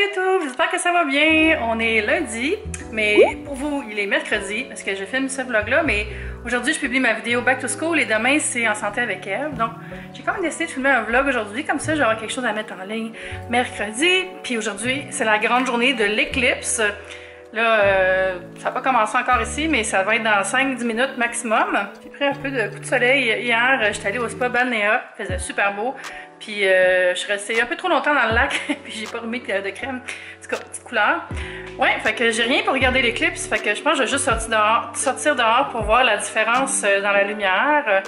YouTube, j'espère que ça va bien. On est lundi, mais pour vous, il est mercredi parce que je filme ce vlog-là, mais aujourd'hui, je publie ma vidéo Back to School et demain, c'est En santé avec Eve. Donc, j'ai quand même décidé de filmer un vlog aujourd'hui, comme ça, j'aurai quelque chose à mettre en ligne mercredi. Puis aujourd'hui, c'est la grande journée de l'éclipse. Là, ça n'a pas commencé encore ici, mais ça va être dans 5-10 minutes maximum. J'ai pris un peu de coup de soleil hier. J'étais allée au spa Balnéa, il faisait super beau. Puis je suis restée un peu trop longtemps dans le lac, puis j'ai pas remis de crème. En tout cas, petite couleur. Ouais, fait que j'ai rien pour regarder l'éclipse. Fait que je pense que je vais juste sortir dehors pour voir la différence dans la lumière.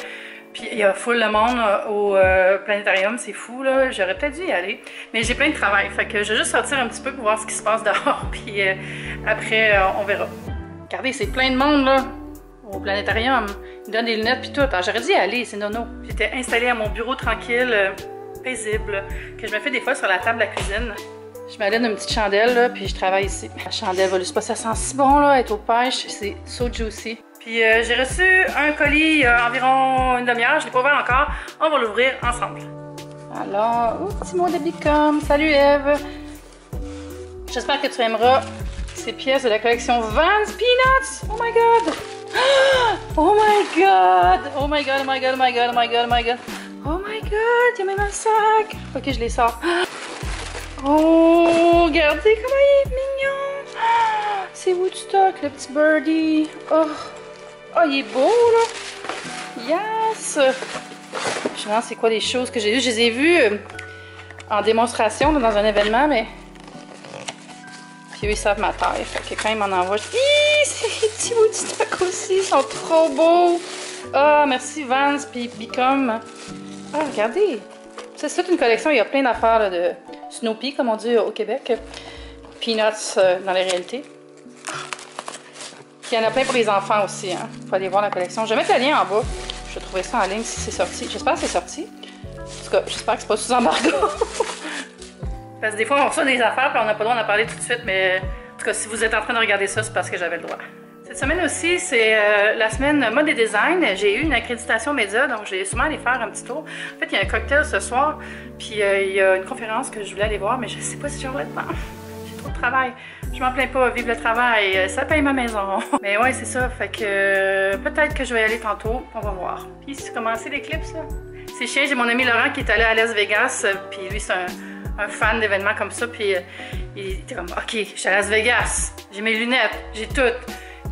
Puis il y a full de monde au planétarium, c'est fou là. J'aurais peut-être dû y aller. Mais j'ai plein de travail. Fait que je vais juste sortir un petit peu pour voir ce qui se passe dehors. Puis après, on verra. Regardez, c'est plein de monde là. Au planétarium. Ils donnent des lunettes puis tout. Alors j'aurais dû y aller, c'est nono. J'étais installée à mon bureau tranquille, paisible, que je me fais des fois sur la table de la cuisine. Je m'allume une petite chandelle là, puis je travaille ici. La chandelle, je sais pas, ça sent si bon là, être aux pêches, c'est so juicy. Puis j'ai reçu un colis il y a environ une demi-heure, je l'ai pas ouvert encore. On va l'ouvrir ensemble. Alors, petit mot de Bicom. Salut Eve. J'espère que tu aimeras ces pièces de la collection Vans Peanuts. Oh my god. Oh my god. Oh my god, oh my god, oh my god, oh my god, oh my god. Oh my god, il y a même un sac. Ok, je les sors. Oh, regardez comment il est mignon. C'est Woodstock, le petit birdie. Oh, il est beau, là. Yes. Je me demande c'est quoi les choses que j'ai vues. Je les ai vues en démonstration là, dans un événement, mais... Puis eux, ils savent ma taille. Fait que quand ils m'en envoient... C'est les petits Woodstock aussi. Ils sont trop beaux. Ah, merci Vans puis Bicom. Ah, regardez. C'est toute une collection. Il y a plein d'affaires de Snoopy, comme on dit au Québec. Peanuts dans la réalité. Puis il y en a plein pour les enfants aussi. Hein. Faut aller voir la collection. Je vais mettre le lien en bas. Je vais trouver ça en ligne si c'est sorti. J'espère que c'est sorti. En tout cas, j'espère que c'est pas sous embargo. Parce que des fois, on reçoit des affaires et on n'a pas le droit d'en parler tout de suite. Mais en tout cas, si vous êtes en train de regarder ça, c'est parce que j'avais le droit. Cette semaine aussi, c'est la semaine mode et design. J'ai eu une accréditation média, donc j'ai sûrement allé faire un petit tour. En fait, il y a un cocktail ce soir, puis il y a une conférence que je voulais aller voir, mais je sais pas si j'aurai le temps. J'ai trop de travail. Je m'en plains pas, vive le travail, ça paye ma maison. Mais ouais, c'est ça, fait que peut-être que je vais y aller tantôt, on va voir. Puis c'est commencé l'éclipse, là. C'est chiant, j'ai mon ami Laurent qui est allé à Las Vegas, puis lui, c'est un fan d'événements comme ça, puis il était comme, ok, je suis à Las Vegas, j'ai mes lunettes, j'ai tout.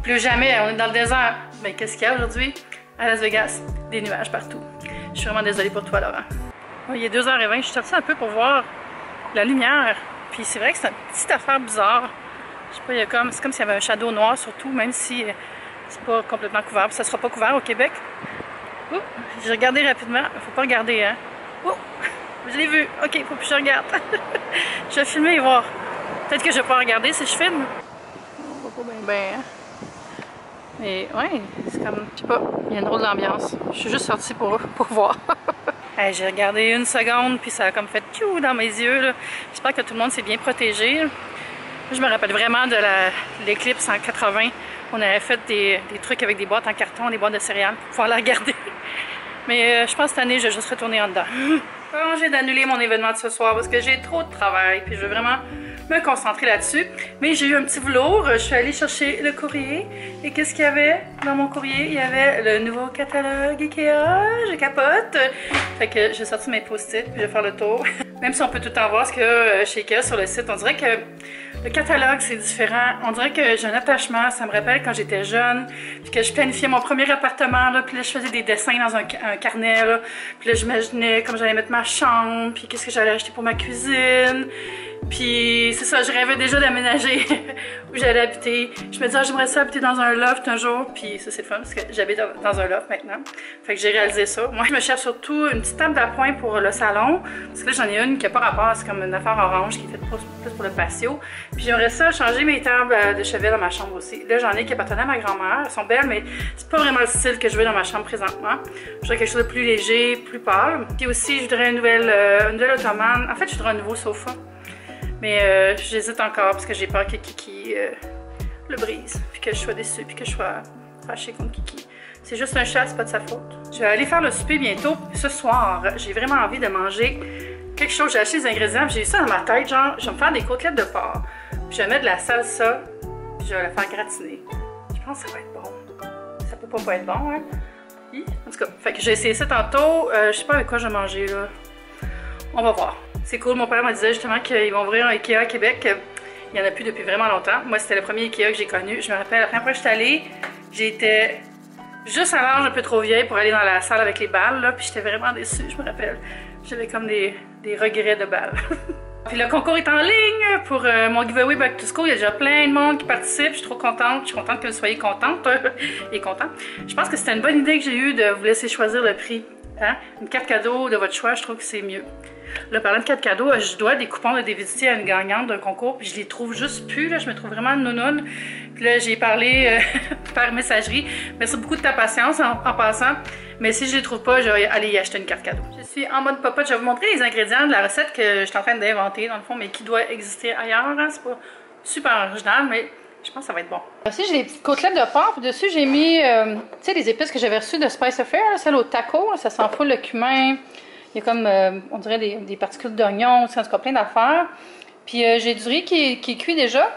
Plus jamais, on est dans le désert. Mais qu'est-ce qu'il y a aujourd'hui? À Las Vegas, des nuages partout. Je suis vraiment désolée pour toi, Laurent. Il est 2h20, je suis sortie un peu pour voir la lumière. Puis c'est vrai que c'est une petite affaire bizarre. Je sais pas, c'est comme s'il y avait un shadow noir surtout, même si c'est pas complètement couvert. Puis ça sera pas couvert au Québec. Ouh, j'ai regardé rapidement. Faut pas regarder, hein? Ouh, je l'ai vu. Ok, faut plus que je regarde. Je vais filmer et voir. Peut-être que je vais pas regarder si je filme. On voit pas bien, hein? Mais ouais, c'est comme, je sais pas, il y a une drôle d'ambiance. Je suis juste sortie pour voir. Hey, j'ai regardé une seconde, puis ça a comme fait tchou dans mes yeux. J'espère que tout le monde s'est bien protégé. Je me rappelle vraiment de l'éclipse en 80. On avait fait des trucs avec des boîtes en carton, des boîtes de céréales pour pouvoir la regarder. Mais je pense que cette année, je vais juste retourner en dedans. J'ai d'annuler mon événement de ce soir parce que j'ai trop de travail, puis je veux vraiment me concentrer là-dessus. Mais j'ai eu un petit velours, je suis allée chercher le courrier. Et qu'est-ce qu'il y avait dans mon courrier? Il y avait le nouveau catalogue Ikea, je capote. Fait que j'ai sorti mes post-it, puis je vais faire le tour. Même si on peut tout le temps voir ce qu'il y a chez Ikea sur le site, on dirait que le catalogue c'est différent. On dirait que j'ai un attachement, ça me rappelle quand j'étais jeune, puis que je planifiais mon premier appartement, là, puis là je faisais des dessins dans un carnet, là. Puis là j'imaginais comme j'allais mettre ma chambre, puis qu'est-ce que j'allais acheter pour ma cuisine. Puis c'est ça, je rêvais déjà d'aménager où j'allais habiter. Je me disais, j'aimerais ça habiter dans un loft un jour. Puis ça, c'est le fun parce que j'habite dans un loft maintenant. Fait que j'ai réalisé ça. Moi, je me cherche surtout une petite table d'appoint pour le salon. Parce que là, j'en ai une qui n'a pas rapport. C'est comme une affaire orange qui est faite plus pour le patio. Puis j'aimerais ça changer mes tables de chevet dans ma chambre aussi. Là, j'en ai qui appartenaient à ma grand-mère. Elles sont belles, mais c'est pas vraiment le style que je veux dans ma chambre présentement. Je voudrais quelque chose de plus léger, plus pâle. Puis aussi, je voudrais une nouvelle ottomane. En fait, je voudrais un nouveau sofa. Mais j'hésite encore parce que j'ai peur que Kiki le brise, puis que je sois déçue, puis que je sois fâchée contre Kiki. C'est juste un chat, c'est pas de sa faute. Je vais aller faire le souper bientôt ce soir. J'ai vraiment envie de manger quelque chose. J'ai acheté des ingrédients, j'ai eu ça dans ma tête, genre, je vais me faire des côtelettes de porc. Puis je vais mettre de la salsa, puis je vais la faire gratiner. Je pense que ça va être bon. Ça peut pas être bon, hein? En tout cas, fait que j'ai essayé ça tantôt. Je sais pas avec quoi je vais manger, là. On va voir. C'est cool, mon père me disait justement qu'ils vont ouvrir un Ikea à Québec. Il n'y en a plus depuis vraiment longtemps. Moi, c'était le premier Ikea que j'ai connu. Je me rappelle, la première fois que j'étais allée, j'étais juste à l'âge un peu trop vieille pour aller dans la salle avec les balles, là, puis j'étais vraiment déçue, je me rappelle. J'avais comme des regrets de balles. Puis le concours est en ligne pour mon giveaway Back to School. Il y a déjà plein de monde qui participe. Je suis trop contente. Je suis contente que vous soyez contente et content. Je pense que c'était une bonne idée que j'ai eue de vous laisser choisir le prix. Hein? Une carte cadeau de votre choix, je trouve que c'est mieux. Là, parlant de carte cadeau, je dois des coupons de DVD à une gagnante d'un concours, puis je les trouve juste plus, là, je me trouve vraiment nounoune. Puis là, j'ai parlé par messagerie. Merci beaucoup de ta patience en passant. Mais si je les trouve pas, je vais aller y acheter une carte cadeau. Je suis en mode popote. Je vais vous montrer les ingrédients de la recette que je suis en train d'inventer, dans le fond, mais qui doit exister ailleurs. Hein? C'est pas super original, mais je pense que ça va être bon. Aussi, j'ai des petites côtelettes de porc. Puis dessus, j'ai mis, tu sais, les épices que j'avais reçues de Spice Affair, celles au taco. Là, ça sent full le cumin. Il y a comme, on dirait, des particules d'oignon, en tout cas, plein d'affaires. Puis j'ai du riz qui est cuit déjà.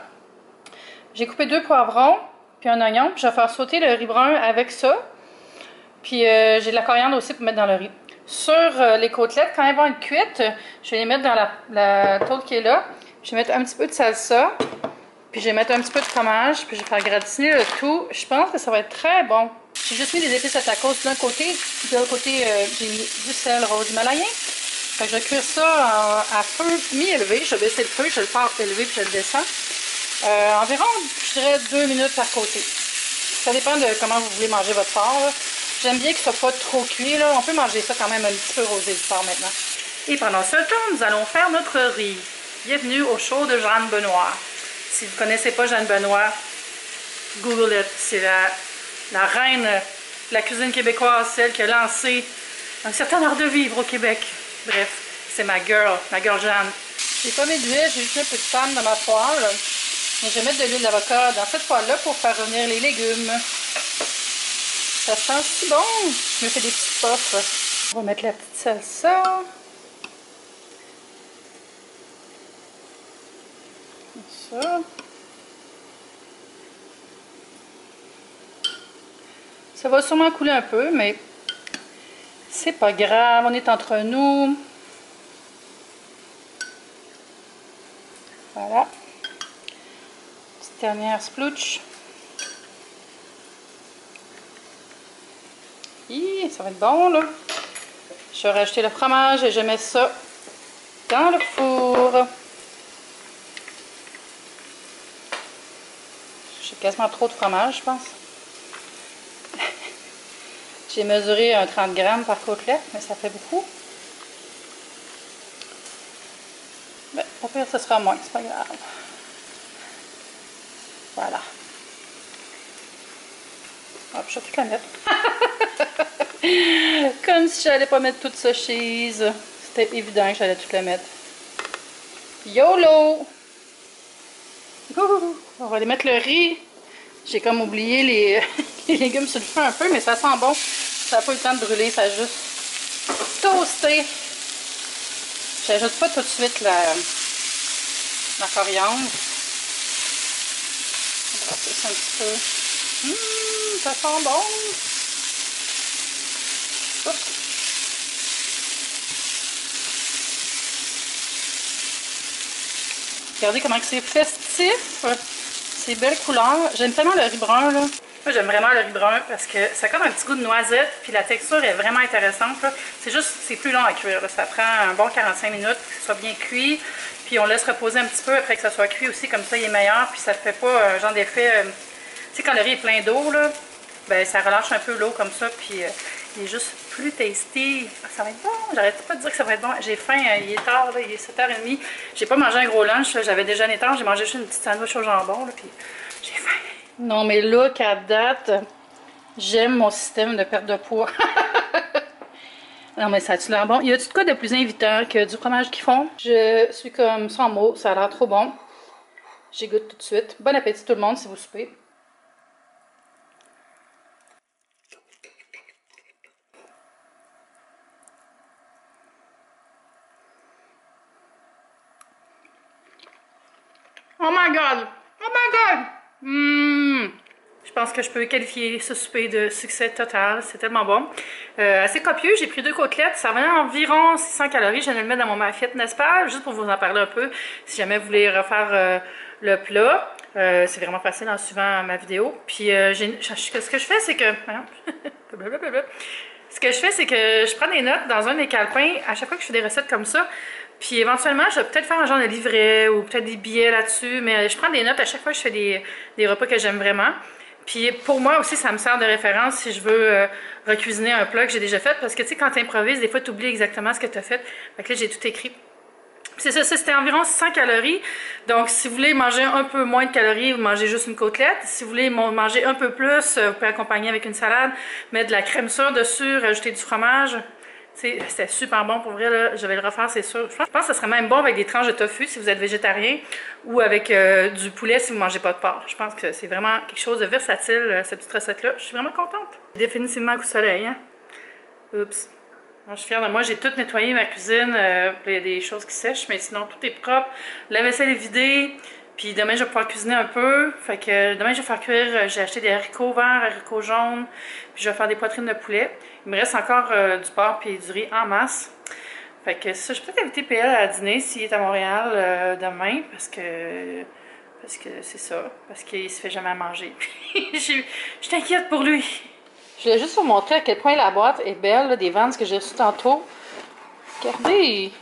J'ai coupé 2 poivrons, puis un oignon. Puis je vais faire sauter le riz brun avec ça. Puis j'ai de la coriandre aussi pour mettre dans le riz. Sur les côtelettes, quand elles vont être cuites, je vais les mettre dans la tôle qui est là. Je vais mettre un petit peu de salsa. Puis je vais mettre un petit peu de fromage. Puis je vais faire gratiner le tout. Je pense que ça va être très bon. J'ai juste mis des épices à tacos d'un côté. De l'autre côté, j'ai mis du sel rose himalayen. Fait que je vais cuire ça à feu mi-élevé. Je vais baisser le feu, je le pars élevé puis je le descends. Environ, je dirais 2 minutes par côté. Ça dépend de comment vous voulez manger votre porc. J'aime bien que ce soit pas trop cuit. Là. On peut manger ça quand même un petit peu rosé du porc maintenant. Et pendant ce temps, nous allons faire notre riz. Bienvenue au show de Jeanne Benoît. Si vous ne connaissez pas Jeanne Benoît, Google it. C'est la reine de la cuisine québécoise, celle qui a lancé un certain art de vivre au Québec. Bref, c'est ma girl Jeanne. J'ai pas mis d'huile, j'ai juste un peu de panne dans ma poêle. Mais je vais mettre de l'huile d'avocat dans cette poêle-là pour faire revenir les légumes. Ça sent si bon! Je me fais des petits puffs. On va mettre la petite salsa. Comme ça. Ça va sûrement couler un peu, mais c'est pas grave, on est entre nous. Voilà. Petite dernière splouche. Ça va être bon, là. Je vais rajouter le fromage et je mets ça dans le four. J'ai quasiment trop de fromage, je pense. J'ai mesuré un 30 grammes par côtelette, mais ça fait beaucoup. Ben, au pire, ce sera moins, c'est pas grave. Voilà. Hop, je vais tout la mettre. Comme si j'allais pas mettre toute ce cheese. C'était évident que j'allais tout la mettre. YOLO! On va aller mettre le riz. J'ai comme oublié les légumes sur le feu un peu, mais ça sent bon. Ça n'a pas eu le temps de brûler, ça a juste toasté. J'ajoute pas tout de suite la coriandre. On va brasser ça un petit peu. Ça sent bon. Oups. Regardez comment c'est festif. C'est belle couleur. J'aime tellement le riz brun, là. Moi, j'aime vraiment le riz brun parce que ça a comme un petit goût de noisette, puis la texture est vraiment intéressante. C'est juste, c'est plus long à cuire. Là. Ça prend un bon 45 minutes pour que ce soit bien cuit. Puis on laisse reposer un petit peu après que ça soit cuit aussi, comme ça il est meilleur. Puis ça fait pas un genre d'effet... tu sais, quand le riz est plein d'eau, là, ben ça relâche un peu l'eau comme ça, puis il est juste plus tasty. Ça va être bon. J'arrête pas de dire que ça va être bon. J'ai faim, il est tard, là, il est 7h30. J'ai pas mangé un gros lunch, j'avais déjeuné tard. J'ai mangé juste une petite sandwich au jambon, là, puis j'ai faim. Non, mais là, qu'à date, j'aime mon système de perte de poids. Non, mais ça a-tu l'air bon? Y a-tu de quoi de plus invitant que du fromage qu'ils font? Je suis comme sans mots, ça a l'air trop bon. J'y goûte tout de suite. Bon appétit tout le monde si vous soupez. Oh my god! Oh my god! Je pense que je peux qualifier ce souper de succès total. C'est tellement bon. Assez copieux. J'ai pris 2 côtelettes. Ça venait environ 600 calories. Je viens de le mettre dans mon assiette, n'est-ce pas? Juste pour vous en parler un peu. Si jamais vous voulez refaire le plat. C'est vraiment facile en suivant ma vidéo. Puis ce que je fais, c'est que... Ce que je fais, c'est que je prends des notes dans un de mes calepins à chaque fois que je fais des recettes comme ça. Puis éventuellement, je vais peut-être faire un genre de livret ou peut-être des billets là-dessus. Mais je prends des notes à chaque fois que je fais des repas que j'aime vraiment. Puis pour moi aussi, ça me sert de référence si je veux recuisiner un plat que j'ai déjà fait. Parce que tu sais, quand tu improvises, des fois, tu oublies exactement ce que tu as fait. Fait que là, j'ai tout écrit. C'est ça, c'était environ 600 calories. Donc, si vous voulez manger un peu moins de calories, vous mangez juste une côtelette. Si vous voulez manger un peu plus, vous pouvez accompagner avec une salade, mettre de la crème sûre dessus, rajouter du fromage. C'était super bon pour vrai, là. Je vais le refaire, c'est sûr. Je pense que ça serait même bon avec des tranches de tofu si vous êtes végétarien ou avec du poulet si vous ne mangez pas de porc. Je pense que c'est vraiment quelque chose de versatile, cette petite recette-là. Je suis vraiment contente. Définitivement un coup de soleil, hein? Oups. Je suis fière de moi, j'ai tout nettoyé ma cuisine, il y a des choses qui sèchent, mais sinon tout est propre. La vaisselle est vidée, puis demain je vais pouvoir cuisiner un peu. Fait que demain je vais faire cuire, j'ai acheté des haricots verts, haricots jaunes, puis je vais faire des poitrines de poulet. Il me reste encore du porc et du riz en masse. Fait que ça, je peux peut-être inviter PL à dîner s'il est à Montréal demain, parce que c'est ça, parce qu'il se fait jamais à manger. Je t'inquiète pour lui. Je voulais juste vous montrer à quel point la boîte est belle, là, des Vans que j'ai reçues tantôt. Regardez!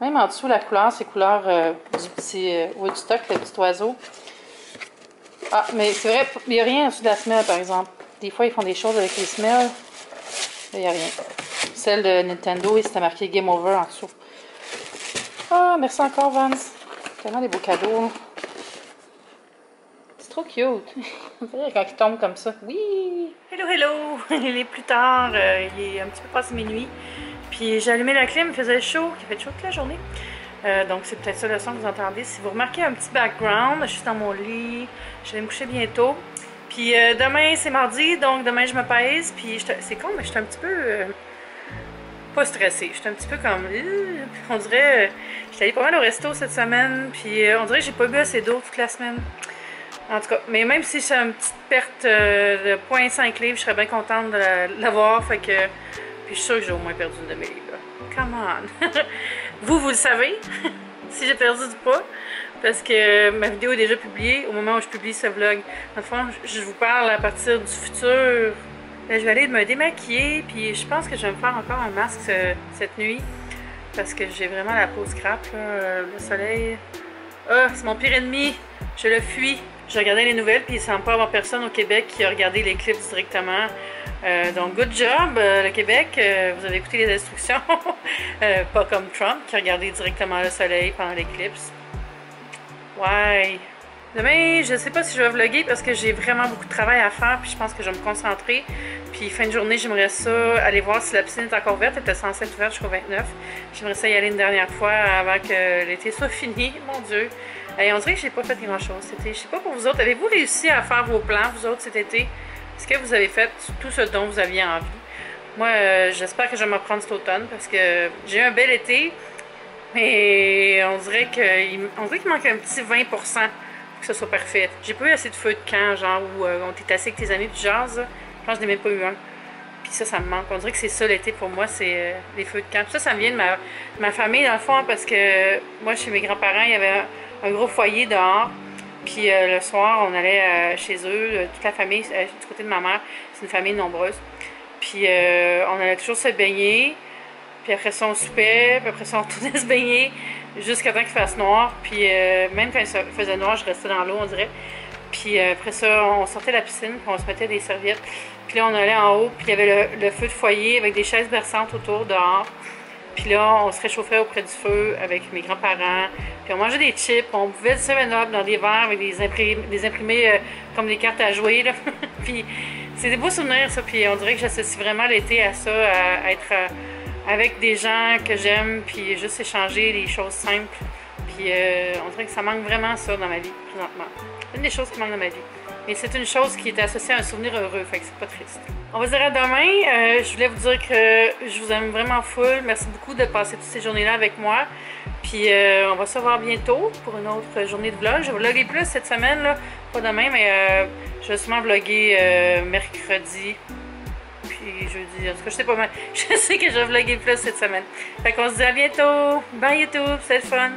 Même en dessous, la couleur, c'est couleur du petit Woodstock, le petit oiseau. Ah, mais c'est vrai, il n'y a rien en dessous de la semelle, par exemple. Des fois, ils font des choses avec les semelles. Là, il n'y a rien. Celle de Nintendo, c'était marqué Game Over en dessous. Ah, merci encore, Vans. Tellement des beaux cadeaux. C'est trop cute. Quand il tombe comme ça. Oui! Hello, hello! Il est plus tard. Il est un petit peu passé minuit. Puis j'ai allumé la clim, il faisait chaud. Il fait chaud toute la journée. Donc c'est peut-être ça le son que vous entendez. Si vous remarquez un petit background, je suis dans mon lit. Je vais me coucher bientôt. Puis demain, c'est mardi. Donc demain, je me pèse. Puis c'est con, mais je suis un petit peu... pas stressée. Je suis un petit peu comme... on dirait... j'étais allée pas mal au resto cette semaine. Puis on dirait que j'ai pas bu assez d'eau toute la semaine. En tout cas, mais même si j'ai une petite perte de 0,5 livres, je serais bien contente de l'avoir. Fait que... Puis je suis sûre que j'ai au moins perdu une de mes livres. Come on! vous le savez, si j'ai perdu du poids, parce que ma vidéo est déjà publiée au moment où je publie ce vlog. Dans le fond, je vous parle à partir du futur. Là, je vais aller me démaquiller, puis je pense que je vais me faire encore un masque cette nuit. Parce que j'ai vraiment la peau scrap, là, le soleil. Ah, c'est mon pire ennemi! Je le fuis! J'ai regardé les nouvelles, puis il ne semble pas avoir personne au Québec qui a regardé l'éclipse directement. Donc, good job, le Québec. Vous avez écouté les instructions. Pas comme Trump qui a regardé directement le soleil pendant l'éclipse. Ouais. Demain, je sais pas si je vais vlogger parce que j'ai vraiment beaucoup de travail à faire, puis je pense que je vais me concentrer. Puis fin de journée, j'aimerais ça aller voir si la piscine est encore ouverte. Elle était censée être ouverte jusqu'au 29. J'aimerais ça y aller une dernière fois avant que l'été soit fini. Mon Dieu. Et on dirait que j'ai pas fait grand chose cet été. Je sais pas pour vous autres. Avez-vous réussi à faire vos plans, vous autres, cet été? Est-ce que vous avez fait tout ce dont vous aviez envie? Moi, j'espère que je vais me reprendre cet automne parce que j'ai eu un bel été. Mais on dirait qu'il manque un petit 20% pour que ce soit parfait. J'ai pas eu assez de feux de camp, genre où on était assis avec tes amis du jazz. Là. Je pense que je n'ai même pas eu un. Puis ça me manque. On dirait que c'est ça l'été pour moi, c'est les feux de camp. Puis ça me vient de ma famille dans le fond, parce que moi, chez mes grands-parents, il y avait un gros foyer dehors. Puis le soir, on allait chez eux, toute la famille, du côté de ma mère, c'est une famille nombreuse. Puis on allait toujours se baigner. Puis après ça, on soupait. Puis après ça, on retournait se baigner jusqu'à temps qu'il fasse noir. Puis même quand il faisait noir, je restais dans l'eau, on dirait. Puis après ça, on sortait de la piscine, puis on se mettait des serviettes. Puis là, on allait en haut, puis il y avait le feu de foyer avec des chaises berçantes autour, dehors. Puis là, on se réchauffait auprès du feu avec mes grands-parents. Puis on mangeait des chips, on buvait du 7-Up dans des verres avec des imprimés comme des cartes à jouer. Là. Puis c'est des beaux souvenirs, ça. Puis on dirait que j'associe vraiment l'été à ça, à être avec des gens que j'aime, puis juste échanger des choses simples. Puis on dirait que ça manque vraiment ça dans ma vie, présentement. Une des choses qui manque dans ma vie. Mais c'est une chose qui est associée à un souvenir heureux, fait que c'est pas triste. On va se dire à demain. Je voulais vous dire que je vous aime vraiment full. Merci beaucoup de passer toutes ces journées-là avec moi. Puis on va se voir bientôt pour une autre journée de vlog. Je vais vlogger plus cette semaine, là. Pas demain, mais je vais sûrement vlogger mercredi. Puis jeudi. En tout cas, je sais pas mal. Je sais que je vais vlogger plus cette semaine. Fait qu'on se dit à bientôt. Bye YouTube, c'est le fun.